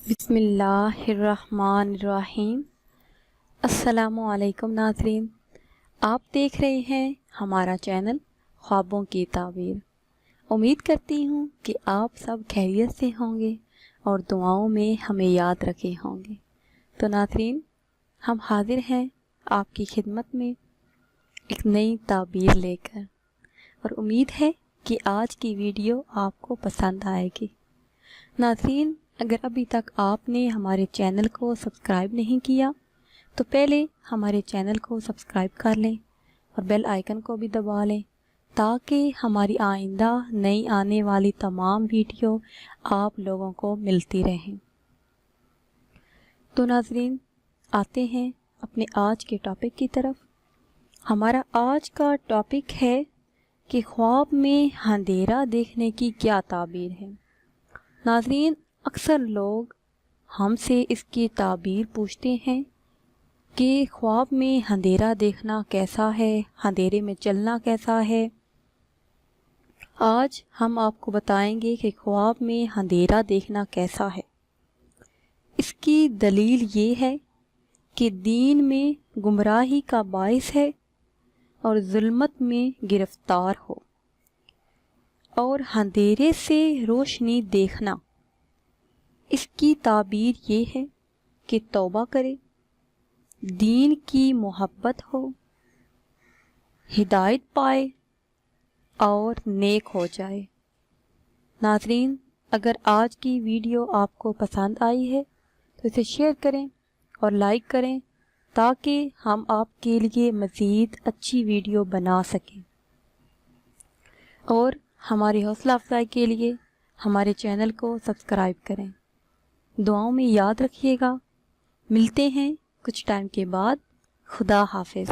بسم اللہ الرحمن الرحیم۔ السلام علیکم ناظرین، آپ دیکھ رہے ہیں ہمارا چینل خوابوں کی تعبیر۔ امید کرتی ہوں کہ آپ سب خیریت سے ہوں گے اور دعاؤں میں ہمیں یاد رکھے ہوں گے۔ تو ناظرین، ہم حاضر ہیں آپ کی خدمت میں ایک نئی تعبیر لے کر، اور امید ہے کہ آج کی ویڈیو آپ کو پسند آئے گی۔ ناظرین، اگر ابھی تک آپ نے ہمارے چینل کو سبسکرائب نہیں کیا تو پہلے ہمارے چینل کو سبسکرائب کر لیں اور بیل آئیکن کو بھی دبا لیں تاکہ ہماری آئندہ نئی آنے والی تمام ویڈیو آپ لوگوں کو ملتی رہیں۔ تو ناظرین، آتے ہیں اپنے آج کے ٹاپک کی طرف۔ ہمارا آج کا ٹاپک ہے کہ خواب میں اندھیرا دیکھنے کی کیا تعبیر ہے۔ ناظرین، اکثر لوگ ہم سے اس کی تعبیر پوچھتے ہیں کہ خواب میں اندھیرا دیکھنا کیسا ہے، اندھیرے میں چلنا کیسا ہے۔ آج ہم آپ کو بتائیں گے کہ خواب میں اندھیرا دیکھنا کیسا ہے۔ اس کی دلیل یہ ہے کہ دین میں گمراہی کا باعث ہے اور ظلمت میں گرفتار ہو، اور اندھیرے سے روشنی دیکھنا، اس کی تعبیر یہ ہے کہ توبہ کرے، دین کی محبت ہو، ہدایت پائے اور نیک ہو جائے۔ ناظرین، اگر آج کی ویڈیو آپ کو پسند آئی ہے تو اسے شیئر کریں اور لائک کریں تاکہ ہم آپ کے لیے مزید اچھی ویڈیو بنا سکیں، اور ہماری حوصلہ افزائی کے لیے ہمارے چینل کو سبسکرائب کریں۔ دعاؤں میں یاد رکھیے گا۔ ملتے ہیں کچھ ٹائم کے بعد۔ خدا حافظ۔